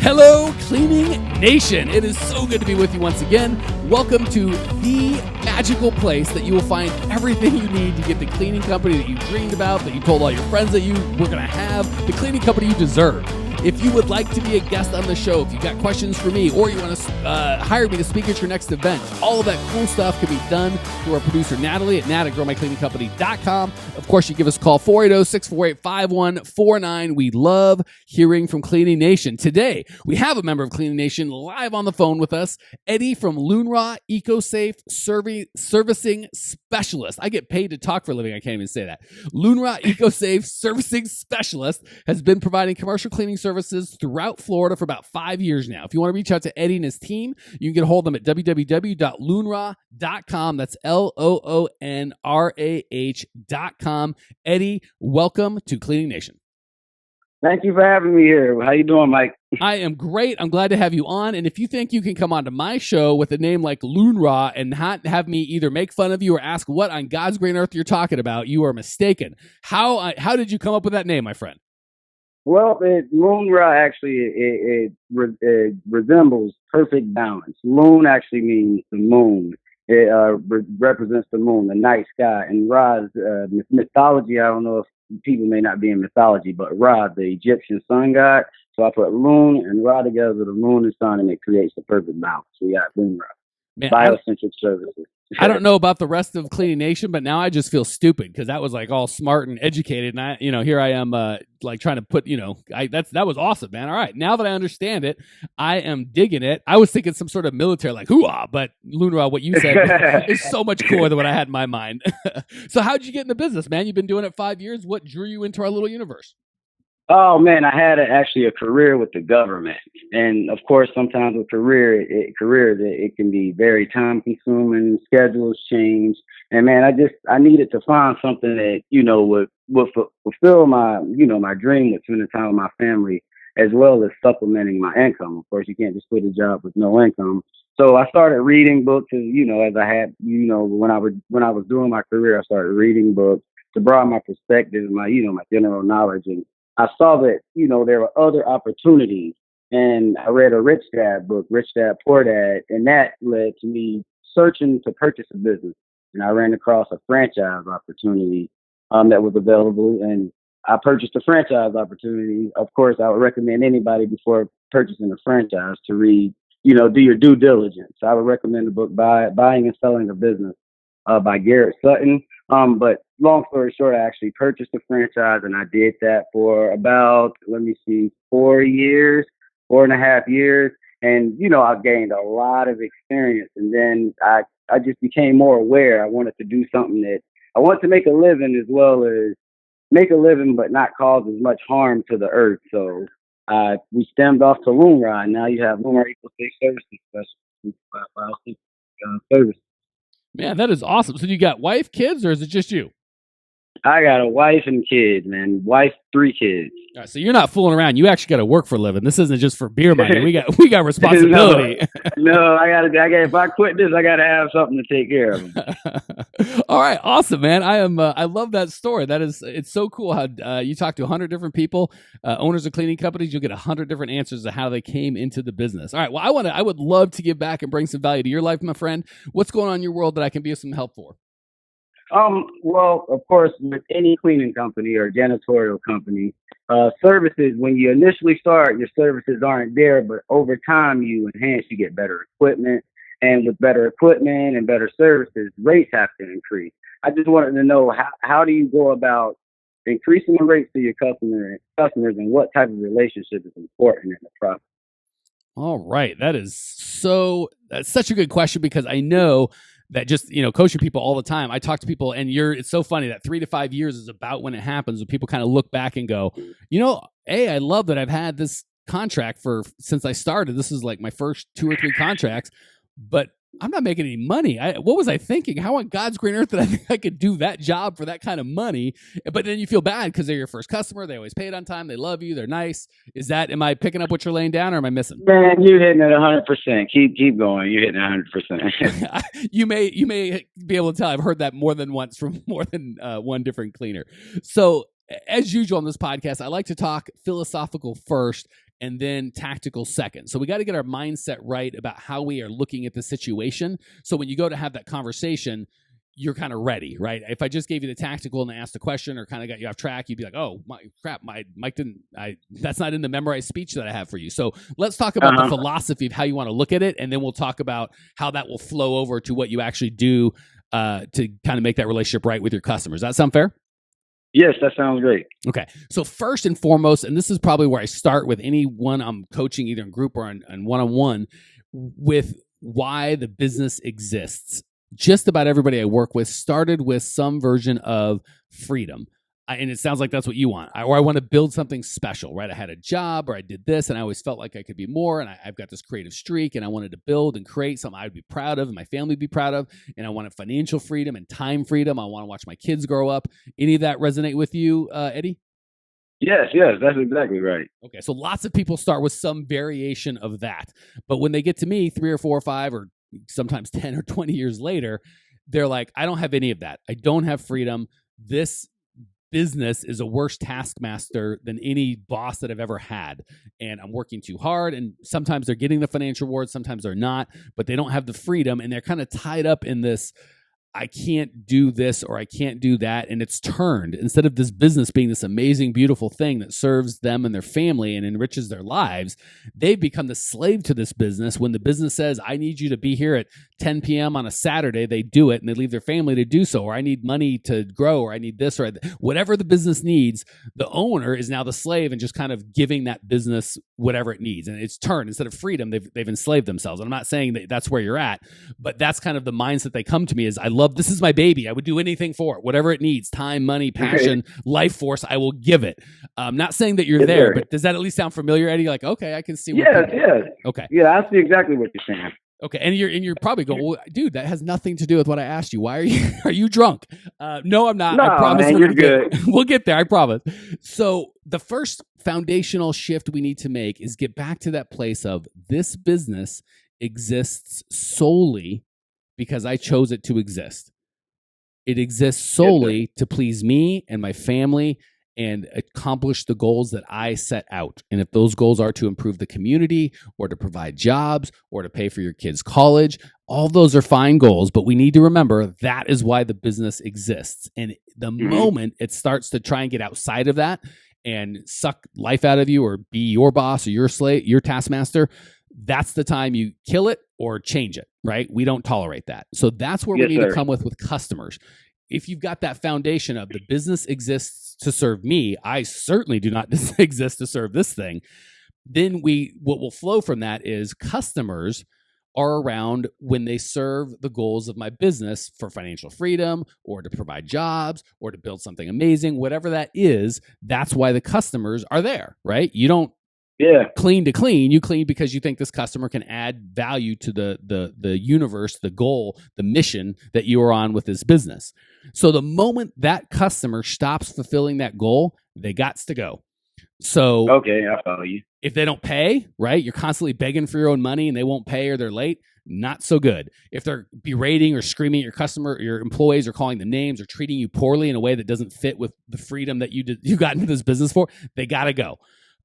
Hello, Cleaning Nation. It is so good to be with you once again. Welcome to the magical place that you will find everything you need to get the cleaning company that you dreamed about, that you told all your friends that you were going to have, the cleaning company you deserve. If you would like to be a guest on the show, if you've got questions for me, or you want to hire me to speak at your next event, all of that cool stuff can be done through our producer, Natalie, at nat@growmycleaningcompany.com. Of course, you give us a call, 480-648-5149. We love hearing from Cleaning Nation. Today, we have a member of Cleaning Nation live on the phone with us, Eddie from Loonrah EcoSafe Servicing Specialist. I get paid to talk for a living. I can't even say that. Loonrah EcoSafe Servicing Specialist has been providing commercial cleaning services throughout Florida for about 5 years now. If you want to reach out to Eddie and his team, you can get a hold of them at www.loonrah.com. That's LOONRAH.com. Eddie, welcome to Cleaning Nation. Thank you for having me here. How you doing, Mike? I am great. I'm glad to have you on. And if you think you can come onto my show with a name like Loonrah and not have me either make fun of you or ask what on God's green earth you're talking about, you are mistaken. How did you come up with that name, my friend? Well, Loonrah actually it resembles perfect balance. Loon actually means the moon. It represents the moon, the night sky. And Ra is mythology. I don't know if people may not be in mythology, but Ra, the Egyptian sun god. So I put Loon and Ra together, the moon and sun, and it creates the perfect balance. So we got Loonrah. Biocentric services. I don't know about the rest of Cleaning Nation, but now I just feel stupid because that was like all smart and educated, and I, here I am, like trying to put, that was awesome, man. All right, now that I understand it, I am digging it. I was thinking some sort of military, like hoo-ah, but Loonrah, what you said is so much cooler than what I had in my mind. So how'd you get in the business, man? You've been doing it 5 years. What drew you into our little universe? Oh man, I had actually a career with the government, and of course, sometimes with careers it can be very time consuming. Schedules change, and man, I needed to find something that would fulfill my my dream of spending time with my family, as well as supplementing my income. Of course, you can't just quit a job with no income. So I started reading books, as I had when I was doing my career, I started reading books to broaden my perspective, my general knowledge. And I saw that, there were other opportunities, and I read a Rich Dad book, Rich Dad, Poor Dad, and that led to me searching to purchase a business. And I ran across a franchise opportunity that was available, and I purchased a franchise opportunity. Of course, I would recommend anybody before purchasing a franchise to read, do your due diligence. I would recommend the book Buying and Selling a Business by Garrett Sutton. But long story short, I actually purchased a franchise, and I did that for about, 4.5 years. And, I gained a lot of experience. And then I just became more aware. I wanted to do something that I want to make a living, as well as make a living, but not cause as much harm to the earth. So we stemmed off to Loonrah, and now you have Loonrah EcoSafe Services Services. Man, that is awesome. So you got wife, kids, or is it just you? I got a wife and kids, man. Wife, 3 kids. All right, so you're not fooling around. You actually got to work for a living. This isn't just for beer money. We got responsibility. No, I gotta. If I quit this, I gotta have something to take care of them. All right, awesome, man. I love that story. It's so cool how you talk to 100 different people, owners of cleaning companies. You'll get 100 different answers to how they came into the business. All right, well, I would love to give back and bring some value to your life, my friend. What's going on in your world that I can be of some help for? Well, of course, with any cleaning company or janitorial company, services, when you initially start, your services aren't there, but over time you enhance, you get better equipment, and with better equipment and better services, rates have to increase. I just wanted to know, how do you go about increasing the rates to your customers, and what type of relationship is important in the process? All right. That's such a good question, because I know that just, coaching people all the time. I talk to people, and it's so funny that 3 to 5 years is about when it happens, when people kind of look back and go, I love that I've had this contract since I started. This is like my first 2 or 3 contracts, but I'm not making any money. What was I thinking? How on God's green earth did I think I could do that job for that kind of money? But then you feel bad because they're your first customer. They always pay it on time. They love you. They're nice. Am I picking up what you're laying down, or am I missing? Man, you're hitting it 100%. Keep going. You're hitting it 100%. You may be able to tell I've heard that more than once from more than one different cleaner. So as usual on this podcast, I like to talk philosophical first, and then tactical second. So we got to get our mindset right about how we are looking at the situation. So when you go to have that conversation, you're kind of ready, right? If I just gave you the tactical and I asked a question or kind of got you off track, you'd be like, oh, my crap, Mike didn't, that's not in the memorized speech that I have for you. So let's talk about the philosophy of how you want to look at it. And then we'll talk about how that will flow over to what you actually do to kind of make that relationship right with your customers. Does that sound fair? Yes, that sounds great. Okay. So first and foremost, and this is probably where I start with anyone I'm coaching, either in group or on one-on-one, with why the business exists. Just about everybody I work with started with some version of freedom. And it sounds like that's what you want. Or I want to build something special, right? I had a job or I did this and I always felt like I could be more. And I've got this creative streak and I wanted to build and create something I'd be proud of and my family would be proud of. And I wanted financial freedom and time freedom. I want to watch my kids grow up. Any of that resonate with you, Eddie? Yes, that's exactly right. Okay, so lots of people start with some variation of that. But when they get to me 3 or 4 or 5 or sometimes 10 or 20 years later, they're like, I don't have any of that. I don't have freedom. This business is a worse taskmaster than any boss that I've ever had. And I'm working too hard. And sometimes they're getting the financial rewards, sometimes they're not, but they don't have the freedom. And they're kind of tied up in this, I can't do this or I can't do that. And it's turned, instead of this business being this amazing, beautiful thing that serves them and their family and enriches their lives, they've become the slave to this business. When the business says, I need you to be here at 10 p.m. on a Saturday, they do it and they leave their family to do so. Or I need money to grow, or I need this, or whatever the business needs, the owner is now the slave and just kind of giving that business whatever it needs. And it's turned, instead of freedom, they've enslaved themselves. And I'm not saying that that's where you're at, but that's kind of the mindset they come to me is, I love, this is my baby. I would do anything for it, whatever it needs, time, money, passion, life force, I will give it. I'm not saying that you're there, but does that at least sound familiar, Eddie? Like, okay, I can see. Yes. Okay. Yeah, I see exactly what you're saying. Okay, and you're probably going, well, dude, that has nothing to do with what I asked you. Why are you drunk? No, I'm not. No, I promise. man, you're good. We'll get there. I promise. So the first foundational shift we need to make is get back to that place of, this business exists solely because I chose it to exist. It exists solely to please me and my family and accomplish the goals that I set out. And if those goals are to improve the community or to provide jobs or to pay for your kids' college, all those are fine goals, but we need to remember that is why the business exists. And the moment it starts to try and get outside of that and suck life out of you or be your boss or your slave, your taskmaster, that's the time you kill it or change it, right? We don't tolerate that. So that's where we need to come with customers. If you've got that foundation of, the business exists to serve me, I certainly do not exist to serve this thing, then what will flow from that is, customers are around when they serve the goals of my business for financial freedom or to provide jobs or to build something amazing, whatever that is. That's why the customers are there, right? You don't clean to clean. You clean because you think this customer can add value to the universe, the goal, the mission that you are on with this business. So the moment that customer stops fulfilling that goal, they gots to go. So okay, I follow you. If they don't pay, right, you're constantly begging for your own money and they won't pay or they're late, not so good. If they're berating or screaming at your customer, or your employees, or calling them names or treating you poorly in a way that doesn't fit with the freedom that you got into this business for, they gotta go.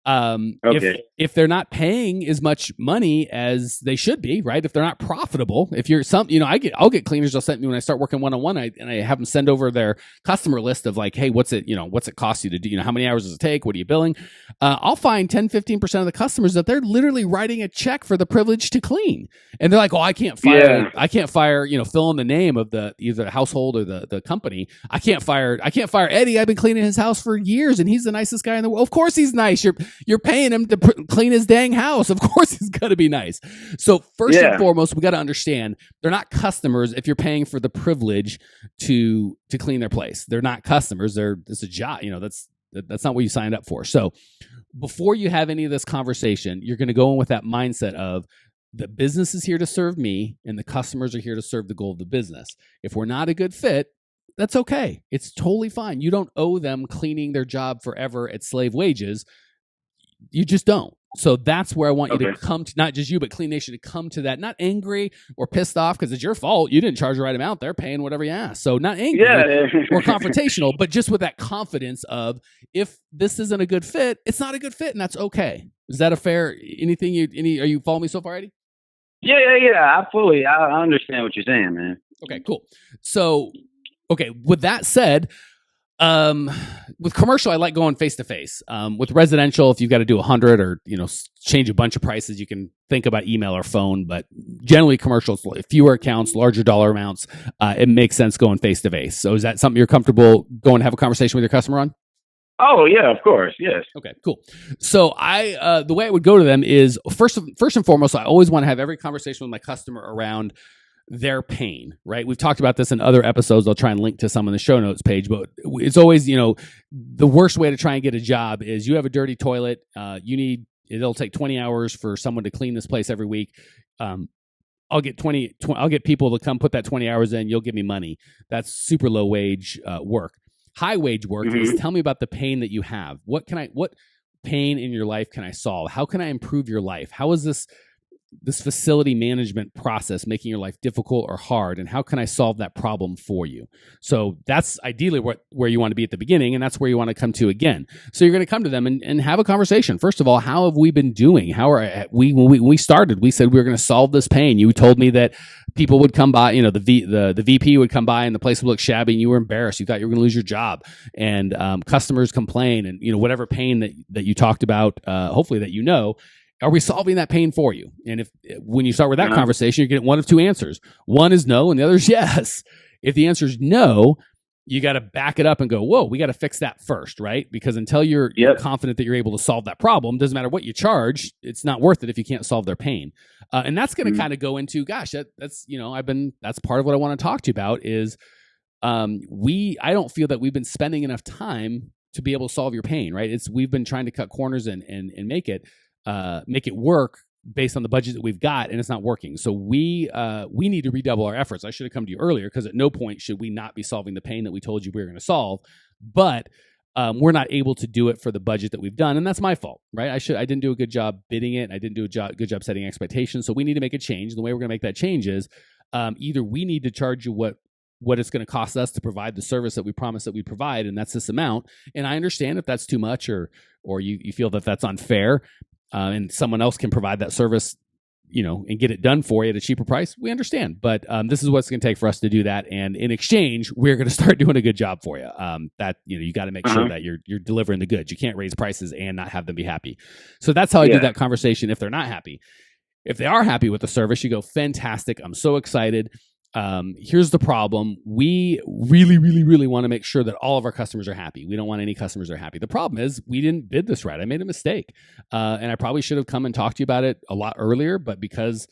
If they're not paying as much money as they should be, right? If they're not profitable, if you're I'll get cleaners that'll send me when I start working one-on-one, and I have them send over their customer list of like, hey, what's it cost you to do, how many hours does it take? What are you billing? I'll find 10-15% of the customers that they're literally writing a check for the privilege to clean. And they're like, oh, I can't fire, fill in the name of either the household or the company. I can't fire Eddie. I've been cleaning his house for years and he's the nicest guy in the world. Of course he's nice. You're paying him to clean his dang house. Of course he's going to be nice. So first and foremost, we got to understand they're not customers if you're paying for the privilege to clean their place. They're not customers. It's a job. That's not what you signed up for. So before you have any of this conversation, you're going to go in with that mindset of, the business is here to serve me and the customers are here to serve the goal of the business. If we're not a good fit, that's okay. It's totally fine. You don't owe them cleaning their job forever at slave wages. You just don't. So that's where I want you Okay. to come to, not just you, but Clean Nation, to come to that, not angry or pissed off because it's your fault. You didn't charge the right amount. They're paying whatever you ask. So not angry or confrontational, but just with that confidence of, if this isn't a good fit, it's not a good fit, and that's okay. Is that a fair, are you following me so far, Eddie? Yeah. I understand what you're saying, man. Okay, cool. So, okay, with that said, with commercial, I like going face to face. With residential, if you've got to do 100 or change a bunch of prices, you can think about email or phone. But generally, commercial, fewer accounts, larger dollar amounts. It makes sense going face to face. So, is that something you're comfortable going to have a conversation with your customer on? Oh yeah, of course, yes. Okay, cool. So the way I would go to them is first and foremost, I always want to have every conversation with my customer around their pain, right? We've talked about this in other episodes. I'll try and link to some in the show notes page, but it's always, the worst way to try and get a job is you have a dirty toilet. It'll take 20 hours for someone to clean this place every week. I'll get I'll get people to come put that 20 hours in. You'll give me money. That's super low wage work. High wage work is, tell me about the pain that you have. What pain in your life can I solve? How can I improve your life? How is this facility management process making your life difficult or hard, and how can I solve that problem for you? So that's ideally where you want to be at the beginning, and that's where you want to come to again. So you're going to come to them and have a conversation. First of all, how have we been doing? How are we? When we started, we said we were going to solve this pain. You told me that people would come by, the VP would come by and the place would look shabby and you were embarrassed. You thought you were going to lose your job, and customers complain, and whatever pain that you talked about, hopefully that are we solving that pain for you? And when you start with that conversation, you're getting one of two answers. One is no, and the other is yes. If the answer is no, you got to back it up and go, whoa, we got to fix that first, right? Because until you're confident that you're able to solve that problem, doesn't matter what you charge, it's not worth it if you can't solve their pain. And that's going to kind of go into, gosh, that's part of what I want to talk to you about is I don't feel that we've been spending enough time to be able to solve your pain, right? We've been trying to cut corners and make it work based on the budget that we've got, and it's not working. So we need to redouble our efforts. I should have come to you earlier, because at no point should we not be solving the pain that we told you we were going to solve, but we're not able to do it for the budget that we've done, and that's my fault, right? I didn't do a good job bidding it. I didn't do a good job setting expectations. So we need to make a change. The way we're going to make that change is either we need to charge you what it's going to cost us to provide the service that we promised that we provide, and that's this amount. And I understand if that's too much, or you feel that that's unfair. And someone else can provide that service, and get it done for you at a cheaper price. We understand, but this is what it's going to take for us to do that. And in exchange, we're going to start doing a good job for you. You got to make sure that you're delivering the goods. You can't raise prices and not have them be happy. So that's how I do that conversation. If they're not happy, if they are happy with the service, you go, fantastic. I'm so excited. Here's the problem. We really, really, really want to make sure that all of our customers are happy. We don't want any customers that are happy. The problem is we didn't bid this right. I made a mistake. And I probably should have come and talked to you about it a lot earlier, but because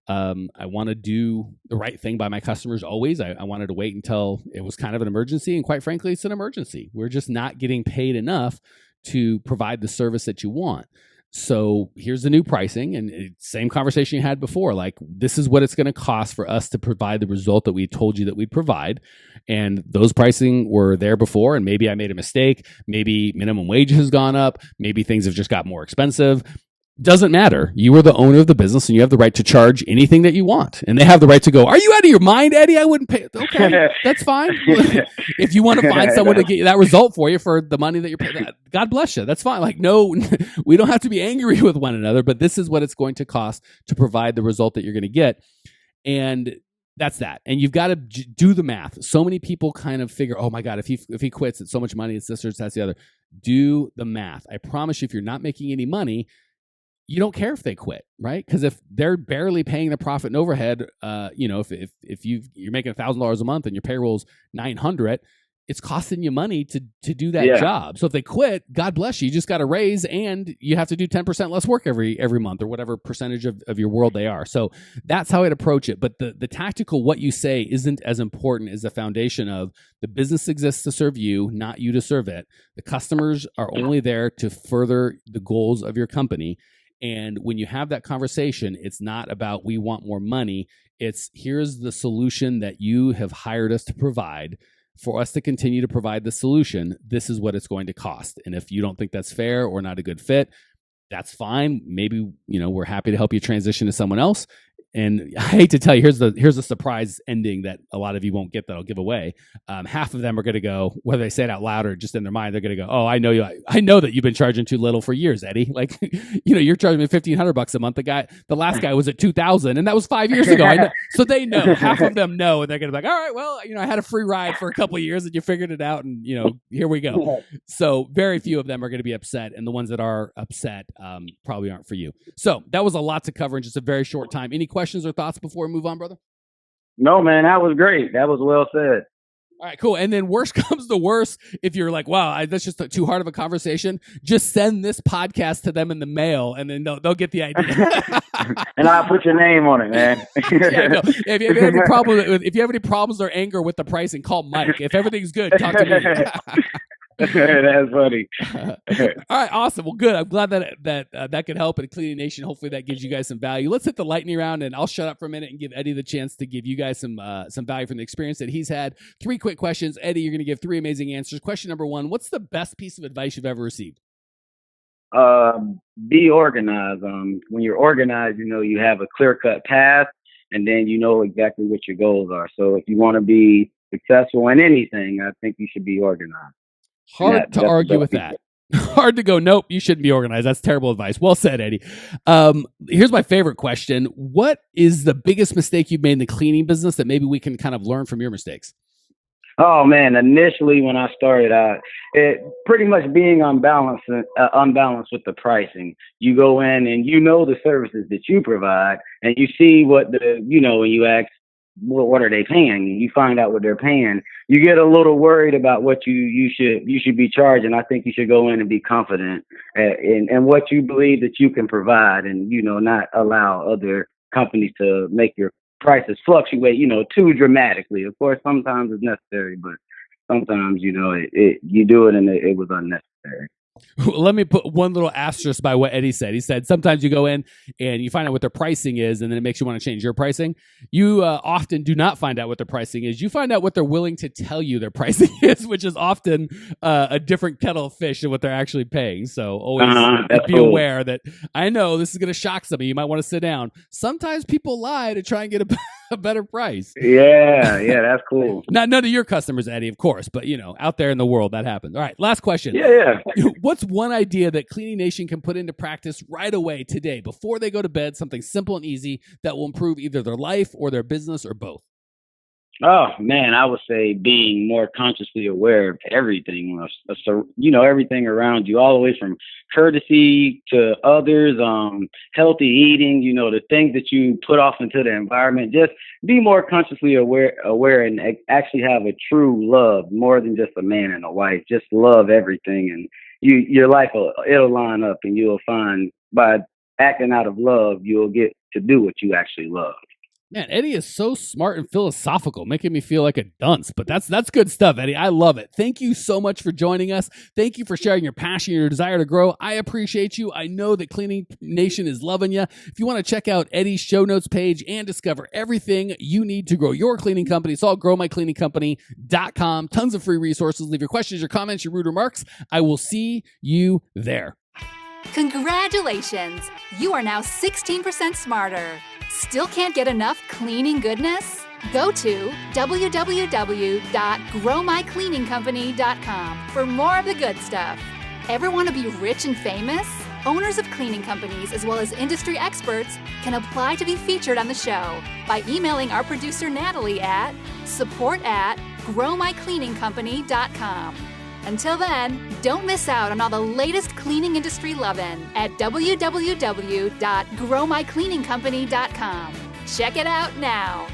I want to do the right thing by my customers always, I wanted to wait until it was kind of an emergency. And quite frankly, it's an emergency. We're just not getting paid enough to provide the service that you want. So here's the new pricing, and same conversation you had before. Like, this is what it's going to cost for us to provide the result that we told you that we'd provide. And those pricing were there before, and maybe I made a mistake. Maybe minimum wage has gone up. Maybe things have just got more expensive. Doesn't matter. You are the owner of the business, and you have the right to charge anything that you want. And they have the right to go, are you out of your mind, Eddie? I wouldn't pay. Okay, that's fine. If you want to find someone to get that result for you for the money that you're paying, God bless you. That's fine. Like, no, we don't have to be angry with one another, but this is what it's going to cost to provide the result that you're going to get. And that's that. And you've got to do the math. So many people kind of figure, oh my God, if he quits, it's so much money. It's this or that's the other. Do the math. I promise you, if you're not making any money, you don't care if they quit, right? Because if they're barely paying the profit and overhead, if you're making $1,000 a month and your payroll's $900, it's costing you money to do that job. So if they quit, God bless you. You just got a raise, and you have to do 10% less work every month, or whatever percentage of your world they are. So that's how I'd approach it. But the tactical, what you say, isn't as important as the foundation of the business exists to serve you, not you to serve it. The customers are only there to further the goals of your company. And when you have that conversation, it's not about we want more money. It's here's the solution that you have hired us to provide. For us to continue to provide the solution, this is what it's going to cost. And if you don't think that's fair or not a good fit, that's fine. Maybe, we're happy to help you transition to someone else. And I hate to tell you, here's the surprise ending that a lot of you won't get that I'll give away. Half of them are going to go, whether they say it out loud or just in their mind, they're going to go, "Oh, I know you. I know that you've been charging too little for years, Eddie. Like, you're charging me $1,500 a month. The last guy was at $2,000, and that was 5 years ago. I know." So they know. Half of them know, and they're going to be like, "All right, well, I had a free ride for a couple of years, and you figured it out, and here we go." So very few of them are going to be upset, and the ones that are upset probably aren't for you. So that was a lot to cover in just a very short time. Any questions or thoughts before we move on, brother? No, man, that was great. That was well said. All right, cool. And then worst comes to worst, if you're like, wow, that's just too hard of a conversation, just send this podcast to them in the mail, and then they'll get the idea. And I'll put your name on it, man. Yeah, no. If you have any problems or anger with the pricing, call Mike. If everything's good, talk to me. That's funny. All right, awesome. Well, good. I'm glad that could help at Cleaning Nation. Hopefully that gives you guys some value. Let's hit the lightning round, and I'll shut up for a minute and give Eddie the chance to give you guys some value from the experience that he's had. 3 quick questions. Eddie, you're going to give 3 amazing answers. Question number 1, what's the best piece of advice you've ever received? Be organized. When you're organized, you have a clear-cut path, and then you know exactly what your goals are. So if you want to be successful in anything, I think you should be organized. Hard to argue with that. Hard to go, nope, you shouldn't be organized. That's terrible advice. Well said, Eddie. Here's my favorite question. What is the biggest mistake you've made in the cleaning business that maybe we can kind of learn from your mistakes? Oh, man, initially when I started out, it pretty much being unbalanced with the pricing. You go in and the services that you provide, and you see what when you ask, well, what are they paying? You find out what they're paying. You get a little worried about what you should be charging. I think you should go in and be confident in what you believe that you can provide, and not allow other companies to make your prices fluctuate too dramatically. Of course, sometimes it's necessary, but sometimes you do it and it was unnecessary. Let me put one little asterisk by what Eddie said. He said sometimes you go in and you find out what their pricing is, and then it makes you want to change your pricing. You often do not find out what their pricing is. You find out what they're willing to tell you their pricing is, which is often a different kettle of fish than what they're actually paying. So always be aware that, I know this is going to shock some of you. You might want to sit down. Sometimes people lie to try and get a better price. Yeah, that's cool. None of your customers, Eddie, of course, but out there in the world that happens. All right, last question. Yeah. What's one idea that Cleaning Nation can put into practice right away today before they go to bed, something simple and easy that will improve either their life or their business or both? Oh, man, I would say being more consciously aware of everything. So, everything around you, all the way from courtesy to others, healthy eating, the things that you put off into the environment. Just be more consciously aware and actually have a true love, more than just a man and a wife. Just love everything, and your life it'll line up, and you'll find by acting out of love, you'll get to do what you actually love. Man, Eddie is so smart and philosophical, making me feel like a dunce. But that's good stuff, Eddie. I love it. Thank you so much for joining us. Thank you for sharing your passion, your desire to grow. I appreciate you. I know that Cleaning Nation is loving you. If you want to check out Eddie's show notes page and discover everything you need to grow your cleaning company, it's all growmycleaningcompany.com. Tons of free resources. Leave your questions, your comments, your rude remarks. I will see you there. Congratulations! You are now 16% smarter. Still can't get enough cleaning goodness? Go to www.growmycleaningcompany.com for more of the good stuff. Ever want to be rich and famous? Owners of cleaning companies, as well as industry experts, can apply to be featured on the show by emailing our producer Natalie at support@growmycleaningcompany.com. Until then, don't miss out on all the latest cleaning industry lovin' at www.growmycleaningcompany.com. Check it out now.